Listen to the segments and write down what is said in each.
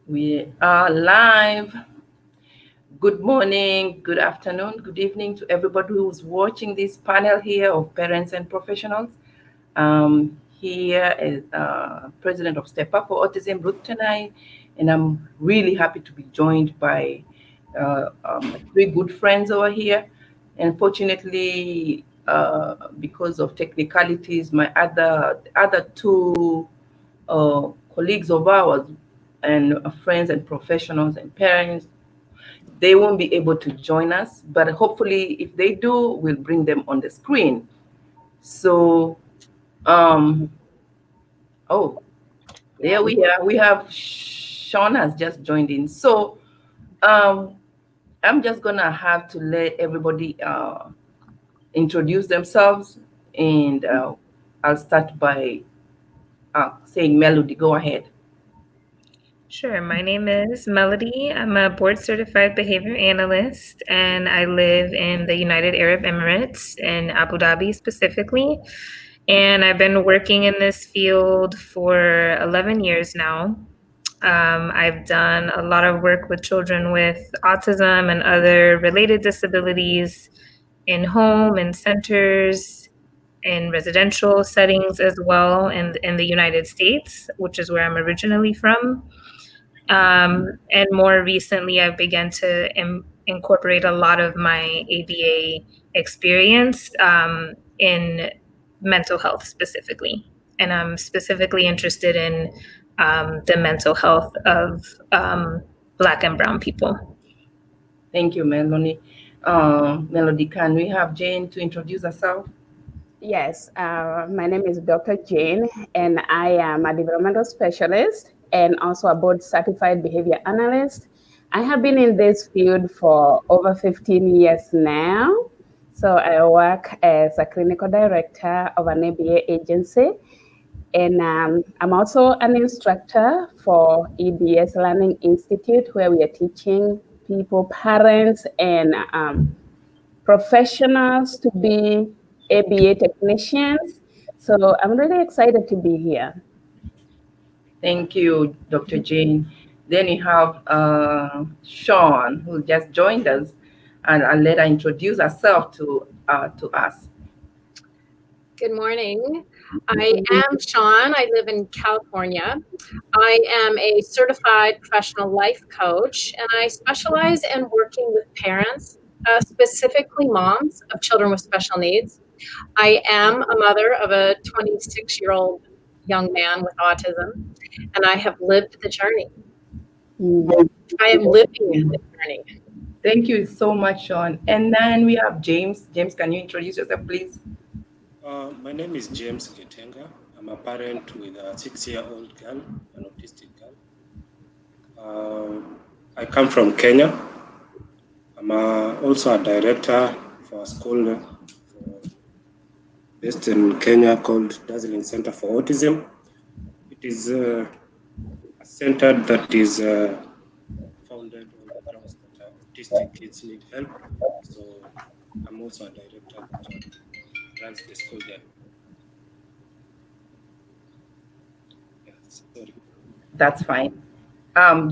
We are live. Good morning, good afternoon, good evening to everybody who's watching this panel here of parents and professionals. Here is President of Step Up for Autism, Ruth Tenai, and I'm really happy to be joined by three good friends over here. Unfortunately, because of technicalities, my other two colleagues of ours and friends and professionals and parents, they won't be able to join us, but hopefully if they do, we'll bring them on the screen. So, um, oh, there we are. We have Sean has just joined in. So, um, I'm just gonna have to let everybody introduce themselves, and I'll start by saying Melody. Go ahead. Sure. My name is Melody. I'm a board certified behavior analyst, and I live in the United Arab Emirates in Abu Dhabi specifically. And I've been working in this field for 11 years now. I've done a lot of work with children with autism and other related disabilities in home and centers, in residential settings as well, in the United States, which is where I'm originally from. And more recently, I've begun to incorporate a lot of my ABA experience in mental health specifically. And I'm specifically interested in the mental health of Black and Brown people. Thank you, Melody. Melody, can we have Jane to introduce herself? Yes, my name is Dr. Jane, and I am a developmental specialist and also a board certified behavior analyst. I have been in this field for over 15 years now. So I work as a clinical director of an ABA agency, and I'm also an instructor for EBS Learning Institute, where we are teaching people, parents, and professionals to be ABA technicians. So I'm really excited to be here. Thank you, Dr. Jane. Then we have Sean, who just joined us, and I'll let her introduce herself to us. Good morning. I am Sean. I live in California. I am a certified professional life coach, and I specialize in working with parents, specifically moms of children with special needs. I am a mother of a 26-year-old young man with autism, and I have lived the journey. I am living the journey. Thank you so much, Sean. And then we have James. James, can you introduce yourself, please? My name is James Getenga. I'm a parent with a 6-year-old girl, an autistic girl. I come from Kenya. I'm also a director for a school based in Kenya called Dazzling Center for Autism. It is a center that is founded on the grounds that autistic kids need help. So I'm also a director that runs the school there. Yeah, sorry. That's fine.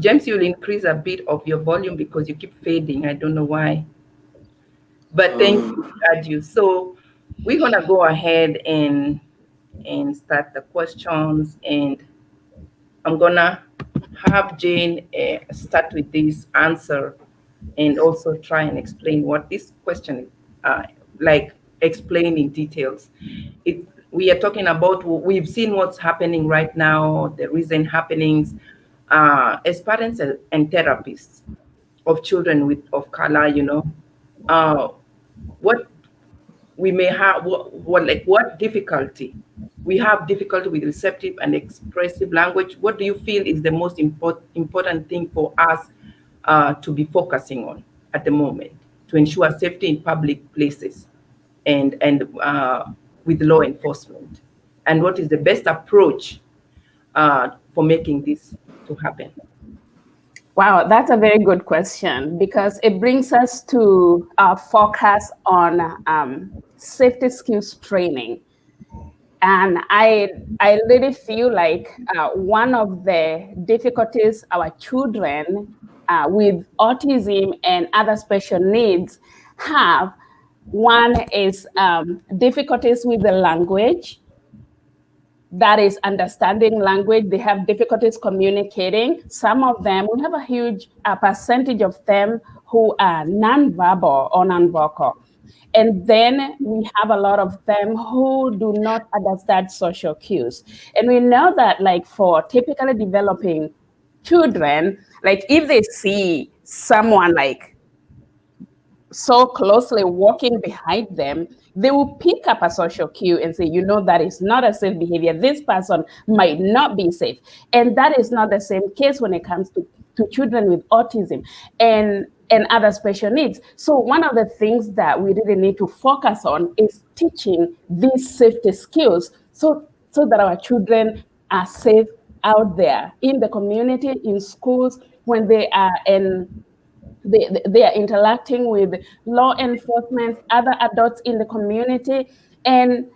James, you'll increase a bit of your volume because you keep fading. I don't know why. But thank you, glad you. So we're gonna go ahead and start the questions, and I'm gonna have Jane start with this answer and also try and explain what this question is, like explain in details. We are talking about, we've seen what's happening right now, the recent happenings, as parents and therapists of children of color, what we may have, what difficulty we have difficulty with receptive and expressive language. What do you feel is the most important thing for us to be focusing on at the moment to ensure safety in public places and with law enforcement? And what is the best approach for making this to happen? Wow, that's a very good question because it brings us to focus on safety skills training. And I really feel like one of the difficulties our children with autism and other special needs have, one is difficulties with the language. That is understanding language. They have difficulties communicating. Some of them, we have a huge percentage of them who are nonverbal or nonvocal. And then we have a lot of them who do not understand social cues. And we know that, like, for typically developing children, like if they see someone like so closely walking behind them, they will pick up a social cue and say, that is not a safe behavior. This person might not be safe. And that is not the same case when it comes to children with autism and other special needs. So one of the things that we really need to focus on is teaching these safety skills so that our children are safe out there in the community, in schools, when they are they are interacting with law enforcement, other adults in the community, and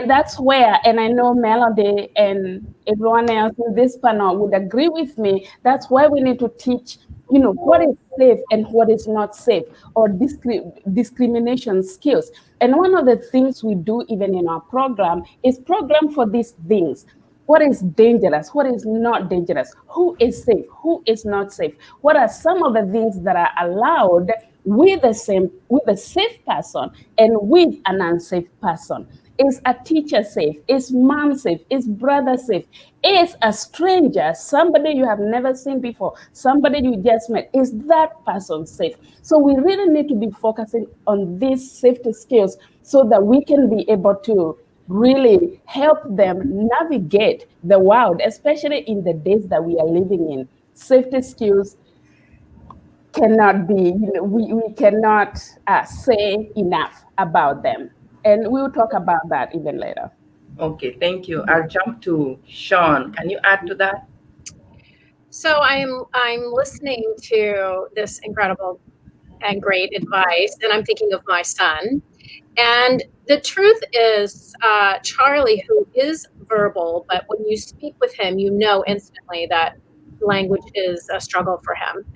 that's where, and I know Melody and everyone else in this panel would agree with me, that's why we need to teach, what is safe and what is not safe, or discrimination skills. And one of the things we do even in our program is program for these things. What is dangerous? What is not dangerous? Who is safe? Who is not safe? What are some of the things that are allowed with a safe person and with an unsafe person? Is a teacher safe? Is mom safe? Is brother safe? Is a stranger, somebody you have never seen before, somebody you just met, is that person safe? So we really need to be focusing on these safety skills so that we can be able to really help them navigate the world, especially in the days that we are living in. Safety skills cannot be, we cannot say enough about them. And we'll talk about that even later. Okay, thank you. I'll jump to Sean. Can you add to that? So I'm listening to this incredible and great advice, and I'm thinking of my son. And the truth is, Charlie, who is verbal, but when you speak with him, you know instantly that language is a struggle for him.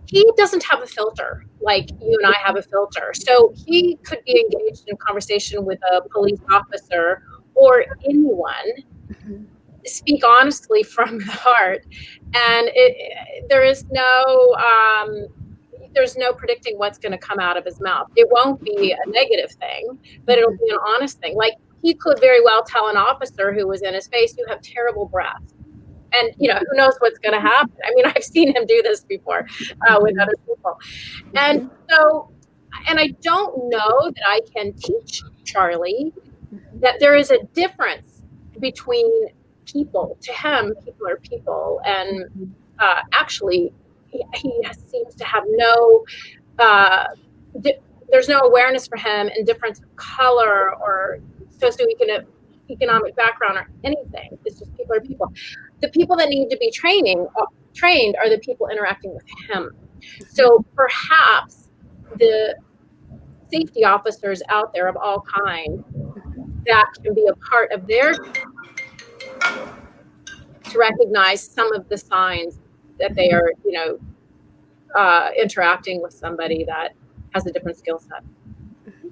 He doesn't have a filter like you and I have a filter. So he could be engaged in conversation with a police officer or anyone, speak honestly from the heart, and there's no predicting what's going to come out of his mouth. It won't be a negative thing, but it'll be an honest thing. Like, he could very well tell an officer who was in his face, "You have terrible breath." And, who knows what's going to happen. I mean, I've seen him do this before with other people. And so, and I don't know that I can teach Charlie that there is a difference between people. To him, people are people. And actually, he seems to have there's no awareness for him in difference of color or socioeconomic background or anything. It's just people are people. The people that need to be trained are the people interacting with him. So perhaps the safety officers out there of all kinds, that can be a part of their to recognize some of the signs that they are, interacting with somebody that has a different skill set.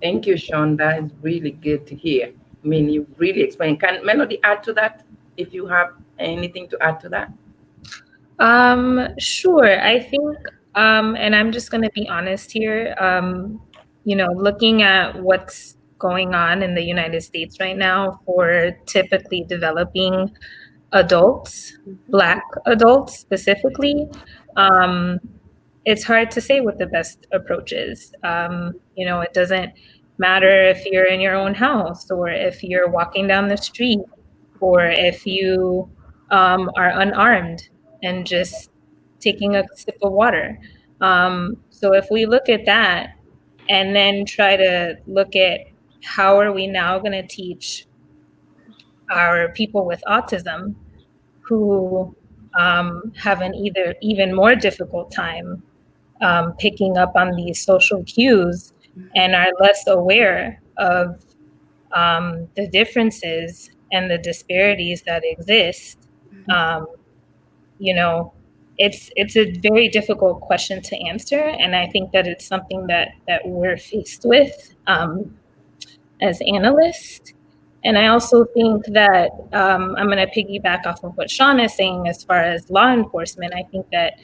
Thank you, Sean. That is really good to hear. I mean, you really explained. Can Melody add to that, if you have anything to add to that? Sure. I think, and I'm just going to be honest here, looking at what's going on in the United States right now for typically developing adults, Black adults specifically, it's hard to say what the best approach is. It doesn't matter if you're in your own house or if you're walking down the street or if you are unarmed and just taking a sip of water. So if we look at that and then try to look at how are we now going to teach our people with autism who have an even more difficult time picking up on these social cues and are less aware of the differences and the disparities that exist, you know, it's a very difficult question to answer, and I think that it's something that we're faced with as analysts. And I also think that I'm going to piggyback off of what Sean is saying as far as law enforcement. I think that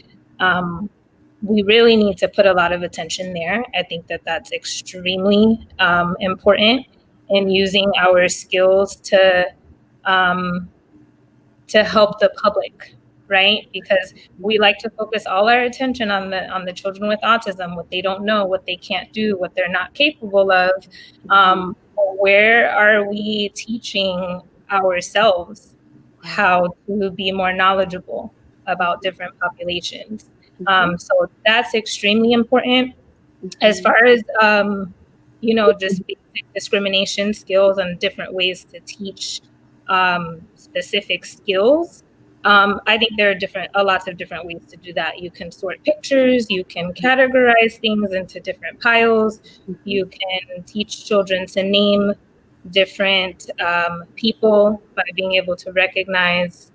we really need to put a lot of attention there. I think that that's extremely important in using our skills to help the public, right? Because we like to focus all our attention on the children with autism, what they don't know, what they can't do, what they're not capable of. Where are we teaching ourselves how to be more knowledgeable about different populations? So that's extremely important. As far as just basic discrimination skills and different ways to teach specific skills. I think there are lots of different ways to do that. You can sort pictures, you can categorize things into different piles, you can teach children to name different people by being able to recognize,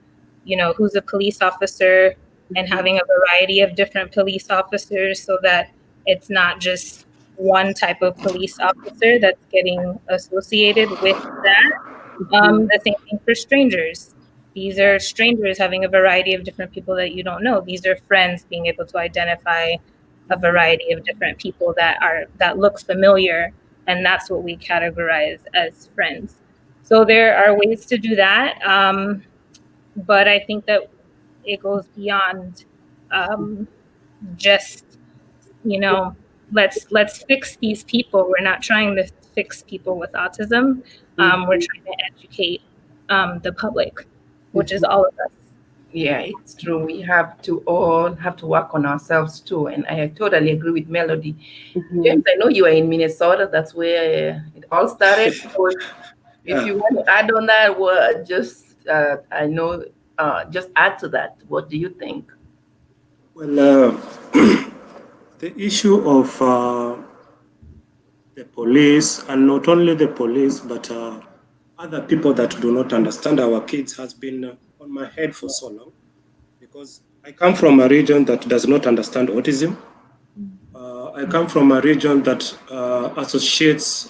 who's a police officer, and having a variety of different police officers so that it's not just one type of police officer that's getting associated with that. The same thing for strangers. These are strangers having a variety of different people that you don't know. These are friends being able to identify a variety of different people that look familiar, and that's what we categorize as friends. So there are ways to do that, but I think that it goes beyond just let's fix these people. We're not trying to fix people with autism. We're trying to educate the public, which is all of us. Yeah, it's true. We have to all have to work on ourselves too. And I totally agree with Melody. James, I know you are in Minnesota. That's where it all started. So if you want to add on that, well, just just add to that. What do you think? Well, the issue of the police, and not only the police, but other people that do not understand our kids has been on my head for so long, because I come from a region that does not understand autism. I come from a region that associates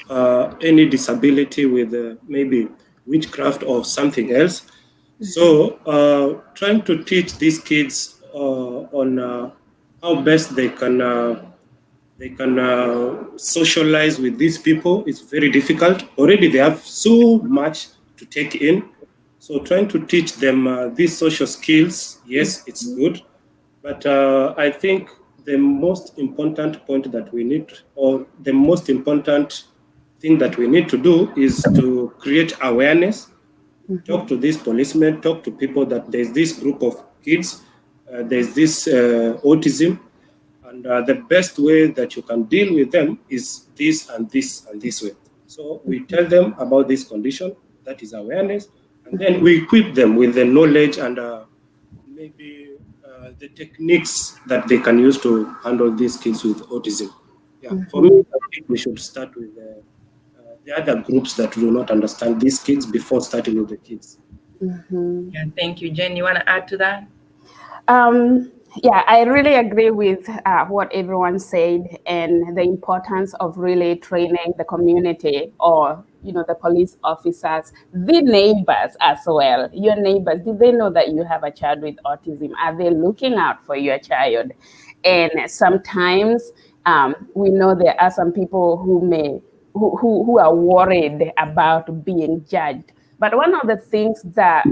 any disability with maybe witchcraft or something else. So trying to teach these kids on how best they can socialize with these people is very difficult. Already they have so much to take in. So trying to teach them these social skills, yes, it's good. But I think the most important point that we need, or the most important thing that we need to do, is to create awareness. Talk to these policemen, talk to people that there's this group of kids, there's this autism, and the best way that you can deal with them is this and this and this way. So we tell them about this condition, that is awareness, and then we equip them with the knowledge and maybe the techniques that they can use to handle these kids with autism. Yeah, for me, I think we should start with the other groups that do not understand these kids before starting with the kids. Yeah, thank you. Jen, you want to add to that? Yeah, I really agree with what everyone said, and the importance of really training the community, or the police officers, the neighbors as well. Your neighbors, do they know that you have a child with autism? Are they looking out for your child? And sometimes we know there are some people who are worried about being judged. But one of the things that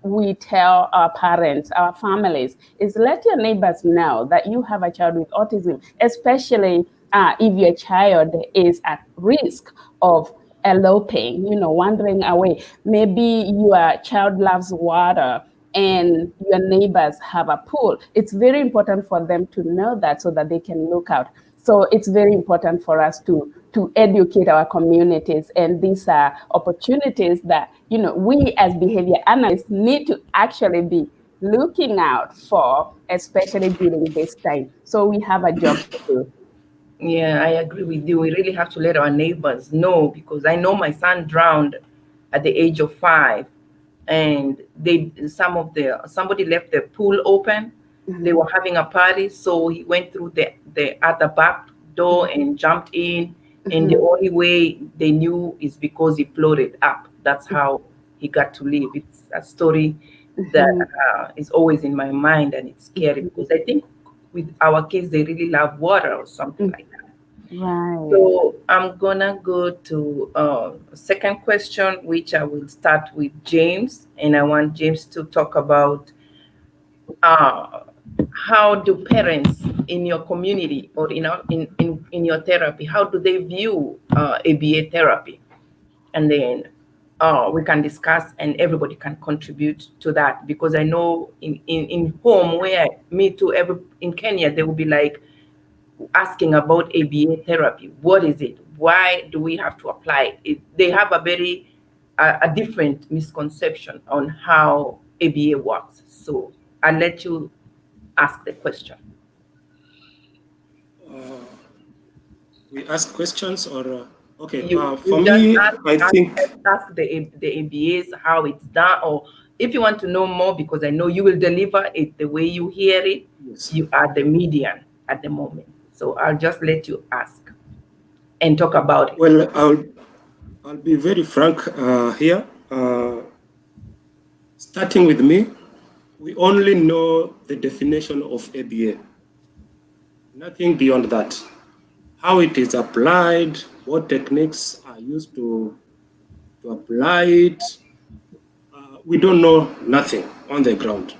we tell our parents, our families, is let your neighbors know that you have a child with autism, especially if your child is at risk of eloping, wandering away. Maybe your child loves water and your neighbors have a pool. It's very important for them to know that so that they can look out. So it's very important for us to educate our communities, and these are opportunities that we as behavior analysts need to actually be looking out for, especially during this time. So we have a job to do. Yeah, I agree with you. We really have to let our neighbors know, because I know my son drowned at the age of 5, and somebody left the pool open. They were having a party, so he went through the other back door and jumped in. And the only way they knew is because he floated up. That's how he got to live. It's a story that is always in my mind, and it's scary because I think with our kids they really love water or something like that. Right. So I'm gonna go to second question, which I will start with James, and I want James to talk about uh, how do parents in your community or in your therapy, how do they view ABA therapy? And then we can discuss and everybody can contribute to that, because I know in home where me too, in Kenya, they will be like asking about ABA therapy. What is it? Why do we have to apply it? They have a different misconception on how ABA works. So I'll let you ask the question. We ask questions or okay. You For just me, I think ask the ABAs how it's done, or if you want to know more, because I know you will deliver it the way you hear it. yes. You are the median at the moment, so I'll just let you ask and talk about it. Well, I'll be very frank here. Starting with me, we only know the definition of ABA, nothing beyond that. How it is applied, what techniques are used to apply it, we don't know nothing on the ground.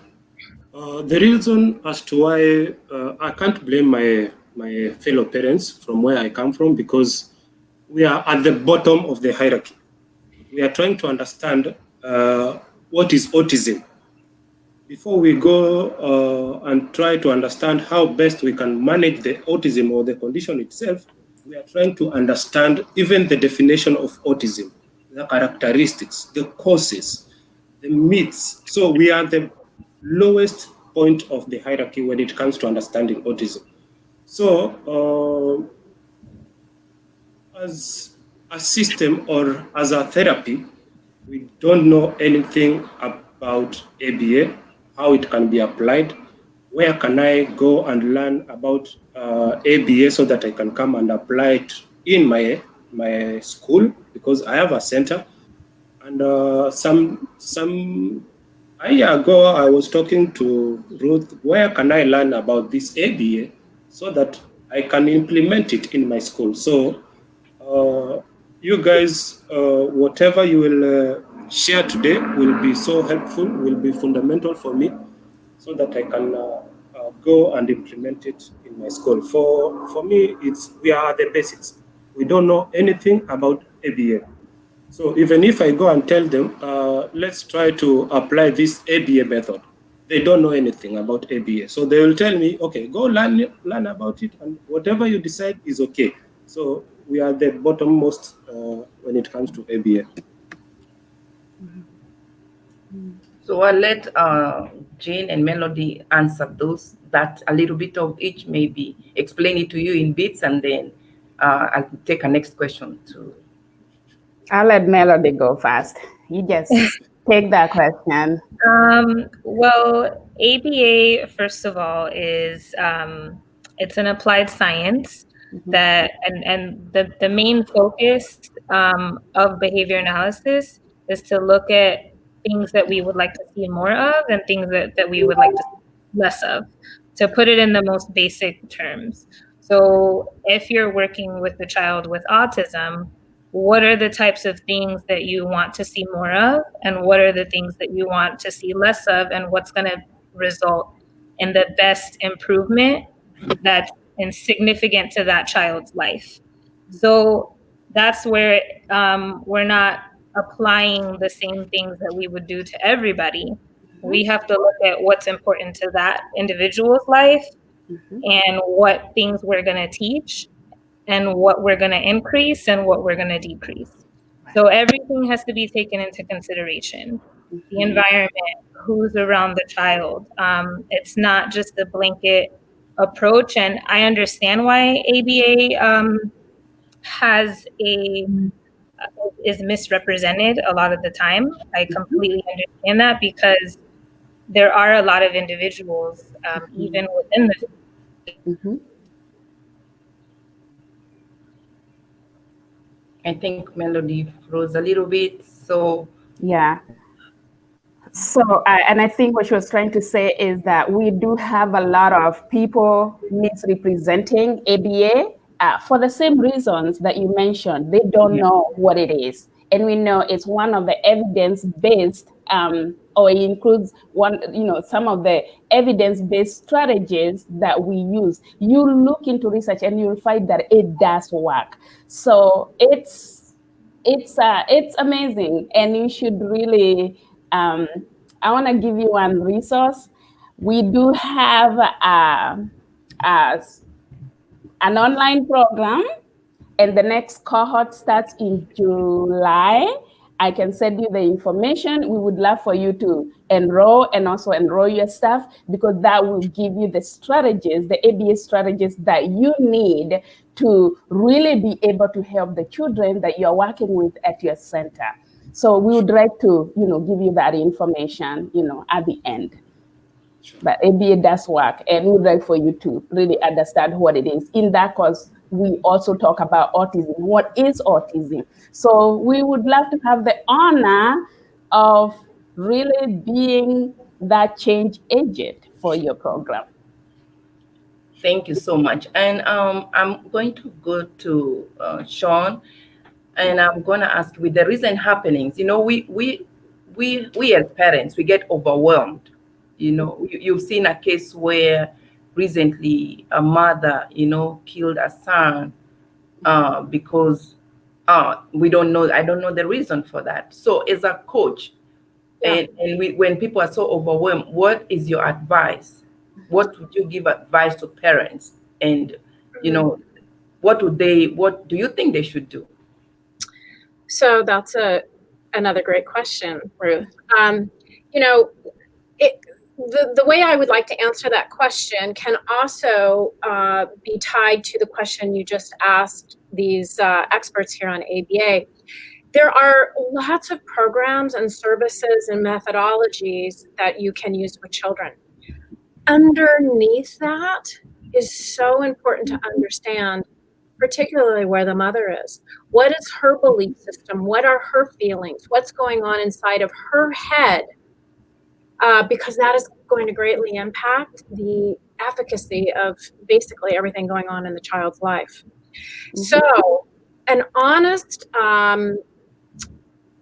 The reason as to why I can't blame my fellow parents from where I come from, because we are at the bottom of the hierarchy. We are trying to understand what is autism. Before we go and try to understand how best we can manage the autism or the condition itself, we are trying to understand even the definition of autism, the characteristics, the causes, the myths. So we are the lowest point of the hierarchy when it comes to understanding autism. So as a system or as a therapy, we don't know anything about ABA, how it can be applied. Where can I go and learn about ABA so that I can come and apply it in my school? Because I have a center, and some a year ago I was talking to Ruth. Where can I learn about this ABA so that I can implement it in my school? So you guys, whatever you will share today will be so helpful, will be fundamental for me, so that I can go and implement it in my school. For me, we are the basics. We don't know anything about ABA. So even if I go and tell them, let's try to apply this ABA method, they don't know anything about ABA. So they will tell me, okay, go learn about it, and whatever you decide is okay. So we are the bottommost when it comes to ABA. So I'll let Jane and Melody answer that a little bit of each, maybe explain it to you in bits, and then I'll take a next question too. I'll let Melody go first. You just take that question. Well, ABA, first of all, is it's an applied science that, and the main focus of behavior analysis is to look at things that we would like to see more of and things that we would like to see less of, to put it in the most basic terms. So if you're working with a child with autism, what are the types of things that you want to see more of, and what are the things that you want to see less of, and what's going to result in the best improvement that's insignificant to that child's life. So that's where we're not applying the same things that we would do to everybody. We have to look at what's important to that individual's life and what things we're going to teach and what we're going to increase and what we're going to decrease. So everything has to be taken into consideration. The environment, who's around the child. It's not just a blanket, approach, and I understand why ABA has is misrepresented a lot of the time. I completely understand that, because there are a lot of individuals, even within the I think Melody froze a little bit. So Yeah. So, and I think what she was trying to say is that we do have a lot of people misrepresenting ABA for the same reasons that you mentioned. They don't yeah, know what it is. And we know it's one of the evidence-based, or it includes one, some of the evidence-based strategies that we use. You look into research and you'll find that it does work. So it's amazing, and you should really. I want to give you one resource. We do have a, an online program, and the next cohort starts in July. I can send you the information. We would love for you to enroll and also enroll your staff, because that will give you the strategies, the ABA strategies that you need to really be able to help the children that you're working with at your center. So we would like to, give you that information, at the end. But ABA does work, and we would like for you to really understand what it is. In that course, we also talk about autism. What is autism? So we would love to have the honor of really being that change agent for your program. thank you so much. And I'm going to go to Sean, and I'm going to ask, with the recent happenings, we as parents, we get overwhelmed. You've seen a case where recently a mother, killed a son because we don't know. I don't know the reason for that. So as a coach, when people are so overwhelmed, what is your advice? What would you give advice to parents? And what do you think they should do? So that's another great question, Ruth. The way I would like to answer that question can also be tied to the question you just asked these experts here on ABA. There are lots of programs and services and methodologies that you can use with children. Underneath that is so important to understand, particularly where the mother is. What is her belief system? What are her feelings? What's going on inside of her head? Because that is going to greatly impact the efficacy of basically everything going on in the child's life. So an honest,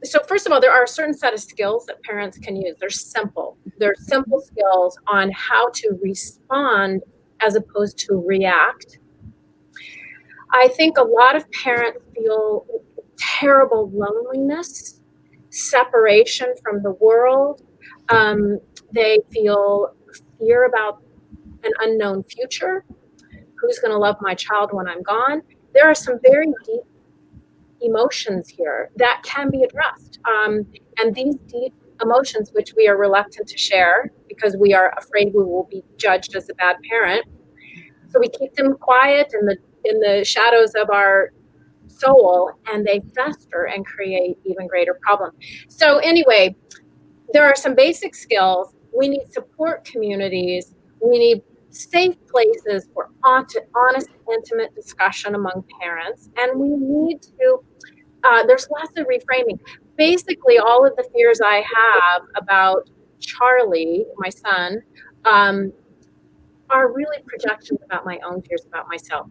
so first of all, there are a certain set of skills that parents can use. They're simple skills on how to respond as opposed to react. I think a lot of parents feel terrible loneliness, separation from the world. They feel fear about an unknown future. Who's going to love my child when I'm gone? There are some very deep emotions here that can be addressed. And these deep emotions, which we are reluctant to share because we are afraid we will be judged as a bad parent, so we keep them quiet in the shadows of our soul, and they fester and create even greater problems. So anyway, there are some basic skills. We need support communities. We need safe places for honest, intimate discussion among parents. And we need to, there's lots of reframing. Basically, all of the fears I have about Charlie, my son, are really projections about my own fears about myself.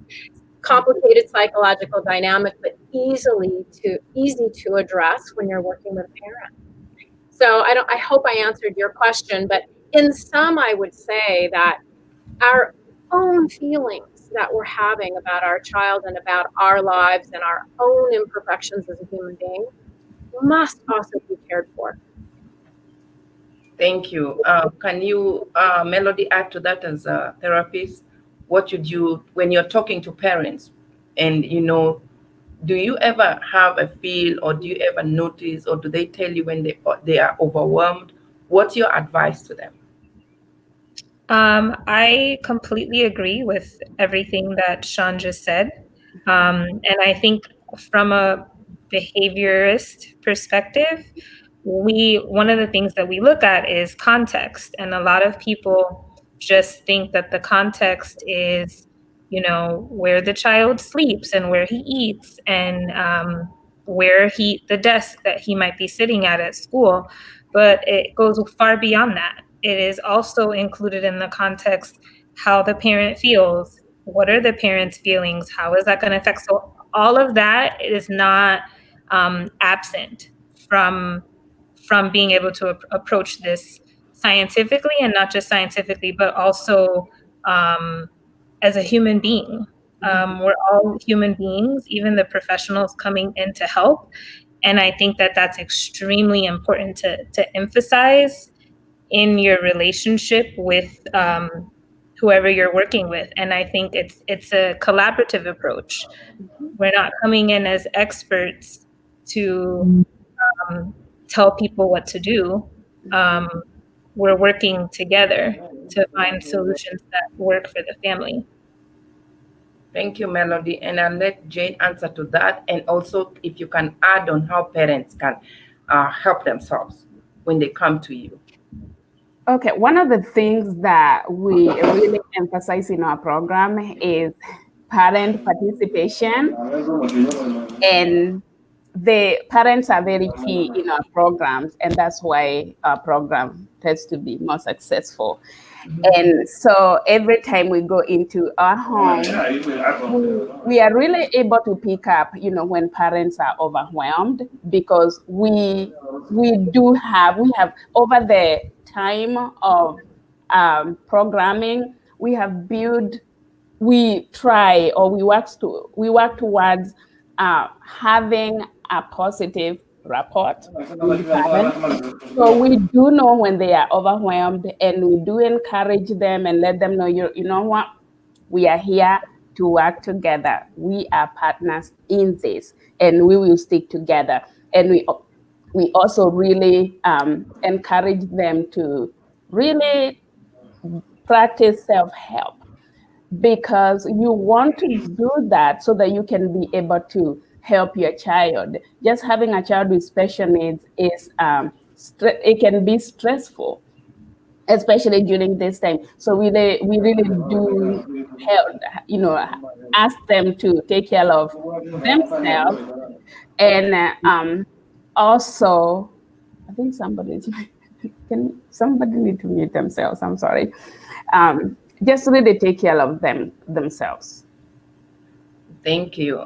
Complicated psychological dynamic, but easy to address when you're working with a parent. So I hope I answered your question, but in sum, I would say that our own feelings that we're having about our child and about our lives and our own imperfections as a human being must also be cared for. Thank you. Can you, Melody, add to that as a therapist? What should you, when you're talking to parents, and do you ever have a feel, or do you ever notice, or do they tell you when they are overwhelmed? What's your advice to them? I completely agree with everything that Sean just said. And I think from a behaviorist perspective, one of the things that we look at is context. And a lot of people just think that the context is, where the child sleeps and where he eats and the desk that he might be sitting at school. But it goes far beyond that. It is also included in the context how the parent feels. What are the parents' feelings? How is that going to affect? So all of that is not absent from being able to approach this scientifically, and not just scientifically, but also as a human being. We're all human beings, even the professionals coming in to help. And I think that that's extremely important to emphasize in your relationship with whoever you're working with. And I think it's a collaborative approach. We're not coming in as experts to tell people what to do. We're working together to find solutions that work for the family. Thank you, Melody. And I'll let Jane answer to that. And also, if you can add on how parents can help themselves when they come to you. Okay, one of the things that we really emphasize in our program is parent participation, and the parents are very key in our programs, and that's why our program tends to be more successful. And so every time we go into our home, we are really able to pick up, when parents are overwhelmed, because we have over the time of programming, we work towards having a positive rapport with the parents. So we do know when they are overwhelmed, and we do encourage them and let them know, you know what, we are here to work together. We are partners in this, and we will stick together. And we also really encourage them to really practice self-help, because you want to do that so that you can be able to help your child. Just having a child with special needs is it can be stressful, especially during this time. So we really do help, ask them to take care of themselves, and also, I think can somebody need to mute themselves? I'm sorry. Just really take care of themselves. Thank you.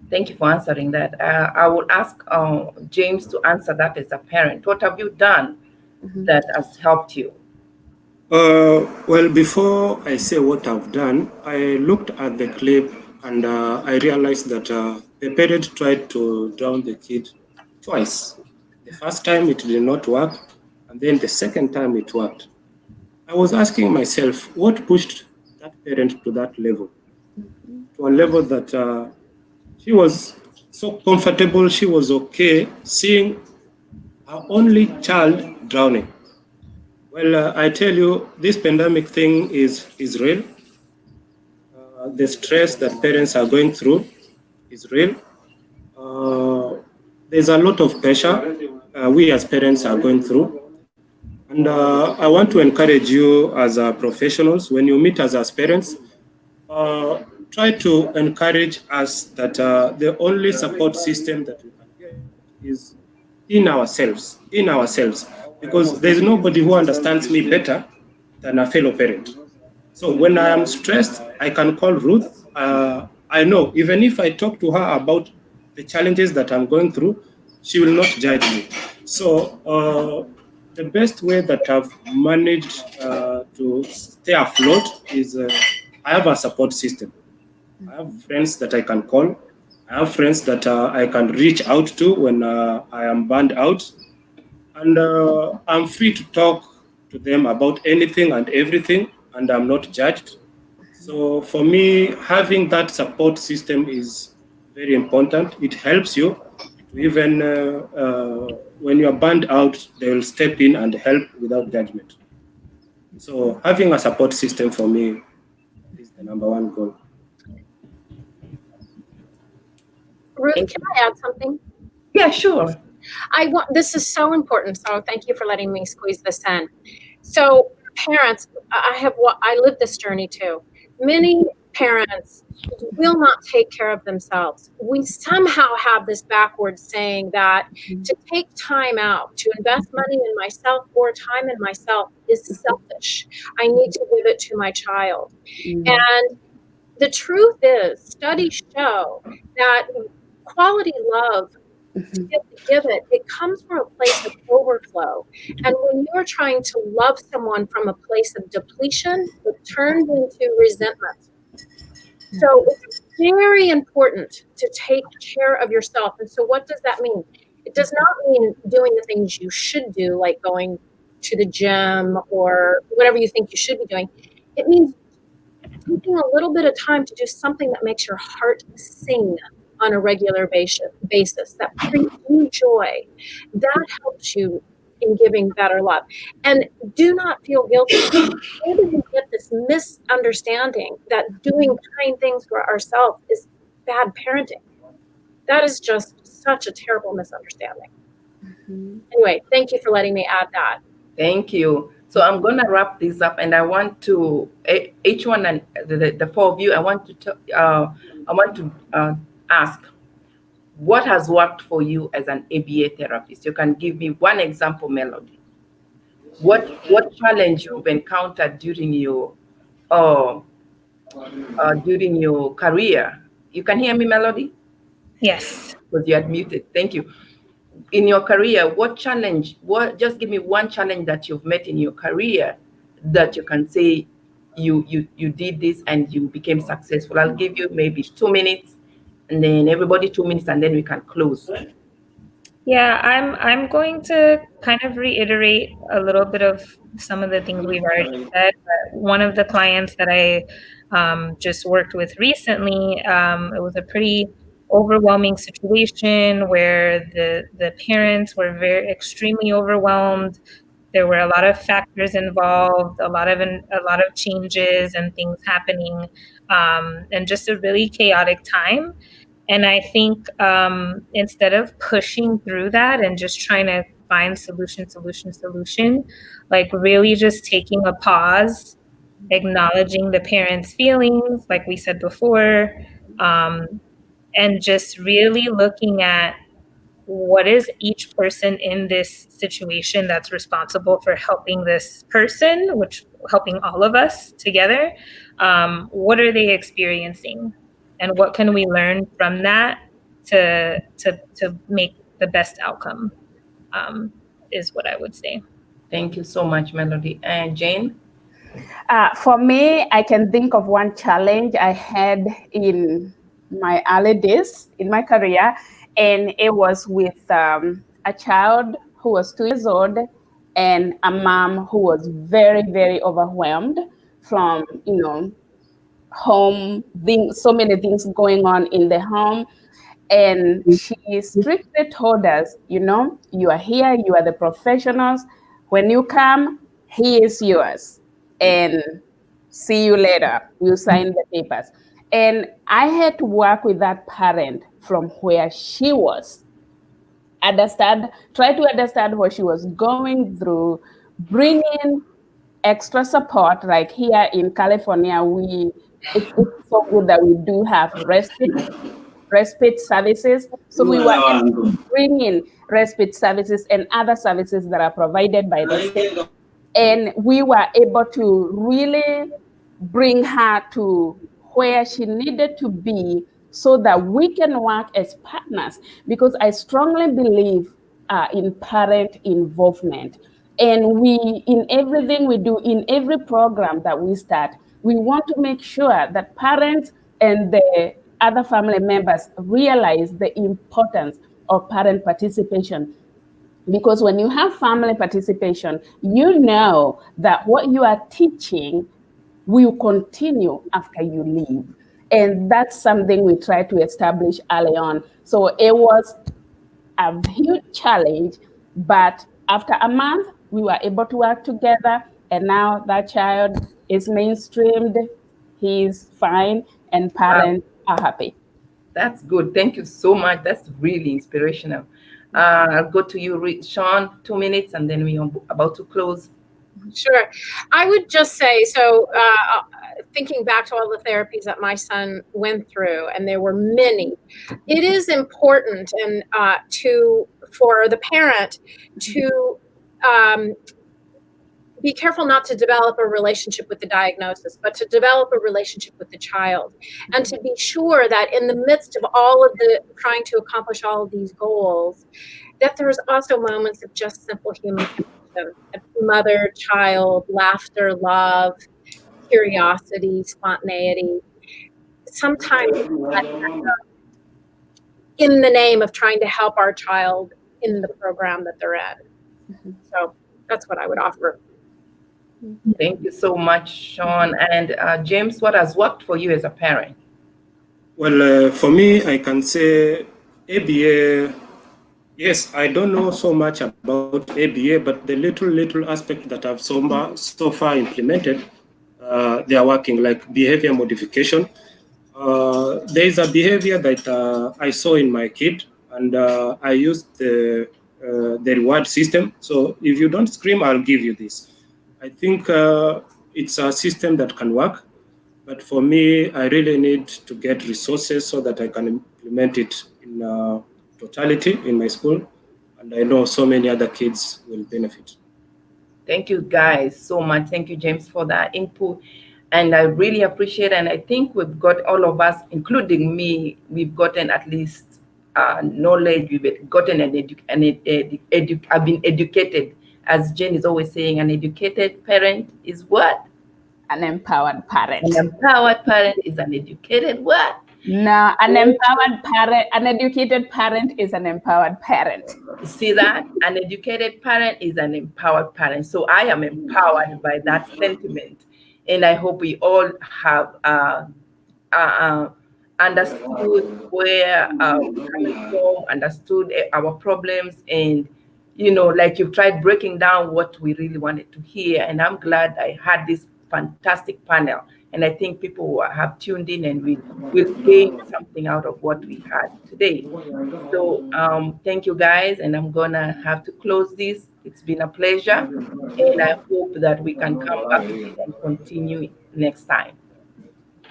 Thank you for answering that. I will ask James to answer that as a parent. What have you done that has helped you? Well, before I say what I've done, I looked at the clip and I realized that the parent tried to drown the kid twice. The first time it did not work, and then the second time it worked. I was asking myself, what pushed that parent to that level? To a level that she was so comfortable, she was okay seeing her only child drowning. Well, I tell you, this pandemic thing is real. The stress that parents are going through is real. There's a lot of pressure we as parents are going through. And I want to encourage you as professionals, when you meet us as parents, try to encourage us that the only support system that we can get is in ourselves, because there's nobody who understands me better than a fellow parent. So when I am stressed, I can call Ruth. I know even if I talk to her about the challenges that I'm going through, she will not judge me. So the best way that I've managed to stay afloat is I have a support system. I have friends that I can call. I have friends that I can reach out to when I am burned out. And I'm free to talk to them about anything and everything, and I'm not judged. So for me, having that support system is very important. It helps you to even when you're burned out, they will step in and help without judgment. So having a support system for me is the number one goal. Ruth, can I add something? Yeah, sure. This is so important. So thank you for letting me squeeze this in. So parents, I live this journey too. Many parents will not take care of themselves. We somehow have this backwards saying that to take time out, to invest money in myself or time in myself is selfish. I need to give it to my child. And the truth is, studies show that quality love, to give it, it comes from a place of overflow. And when you're trying to love someone from a place of depletion, it turns into resentment. So it's very important to take care of yourself. And so what does that mean? It does not mean doing the things you should do, like going to the gym or whatever you think you should be doing. It means taking a little bit of time to do something that makes your heart sing on a regular basis, that brings you joy. That helps you in giving better love. And do not feel guilty. Maybe we get this misunderstanding that doing kind things for ourselves is bad parenting. That is just such a terrible misunderstanding. Anyway, thank you for letting me add that. Thank you. So I'm going to wrap this up, and I want to each one and the four of you. I want to ask, what has worked for you as an ABA therapist? You can give me one example, Melody. What challenge you've encountered during your career? You can hear me, Melody? Yes. Because you had muted. Thank you. In your career, just give me one challenge that you've met in your career that you can say you did this and you became successful. I'll give you maybe 2 minutes, and then everybody 2 minutes, and then we can close. Yeah, I'm going to kind of reiterate a little bit of some of the things we've already said. But one of the clients that I just worked with recently, it was a pretty overwhelming situation where the parents were extremely overwhelmed. There were a lot of factors involved, a lot of changes and things happening, and just a really chaotic time. And I think instead of pushing through that and just trying to find solution, like really just taking a pause, acknowledging the parents' feelings, like we said before, and just really looking at what is each person in this situation that's responsible for helping this person, which helping all of us together. What are they experiencing? And what can we learn from that to make the best outcome, is what I would say. Thank you so much, Melody. And Jane? For me, I can think of one challenge I had in my early days in my career, and it was with a child who was 2 years old and a mom who was very, very overwhelmed from, home things, so many things going on in the home. And she strictly told us, you are here, you are the professionals. When you come, he is yours. And see you later. You sign the papers. And I had to work with that parent from where she was. Try to understand what she was going through, bring in extra support. Like here in California, it's so good that we do have respite services. So we were able to bring in respite services and other services that are provided by the state. And we were able to really bring her to where she needed to be so that we can work as partners, because I strongly believe in parent involvement. And in everything we do, in every program that we start, we want to make sure that parents and the other family members realize the importance of parent participation. Because when you have family participation, you know that what you are teaching will continue after you leave. And that's something we try to establish early on. So it was a huge challenge, but after a month, we were able to work together. And now that child is mainstreamed, he's fine, and parents are happy. That's good. Thank you so much. That's really inspirational. I'll go to you, Sean, 2 minutes, and then we are about to close. Sure. I would just say, so thinking back to all the therapies that my son went through, and there were many, it is important and for the parent to be careful not to develop a relationship with the diagnosis, but to develop a relationship with the child, and to be sure that in the midst of all of the trying to accomplish all of these goals, that there's also moments of just simple human connection, mother, child, laughter, love, curiosity, spontaneity. Sometimes in the name of trying to help our child in the program that they're in. So that's what I would offer. Thank you so much, Sean. And James, what has worked for you as a parent? Well, for me, I can say ABA. Yes, I don't know so much about ABA, but the little aspect that I've so far implemented, they are working, like behavior modification. There is a behavior that I saw in my kid, and I used the reward system. So if you don't scream, I'll give you this. I think it's a system that can work, but for me, I really need to get resources so that I can implement it in totality in my school, and I know so many other kids will benefit. Thank you guys so much. Thank you, James, for that input. And I really appreciate it. And I think we've got, all of us, including me, we've gotten at least knowledge. We've gotten I've been educated. As Jane is always saying, an educated parent is what? An empowered parent. An empowered parent is an educated what? No, an empowered parent, an educated parent is an empowered parent. See that? An educated parent is an empowered parent. So I am empowered by that sentiment. And I hope we all have understood where we're coming from, understood our problems, and, like you've tried breaking down what we really wanted to hear. And I'm glad I had this fantastic panel. And I think people have tuned in and will gain something out of what we had today. So thank you guys. And I'm going to have to close this. It's been a pleasure. And I hope that we can come back and continue next time.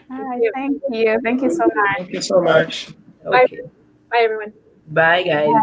Hi, thank you. Thank you so much. Thank you so much. Okay. Bye, everyone. Bye, guys.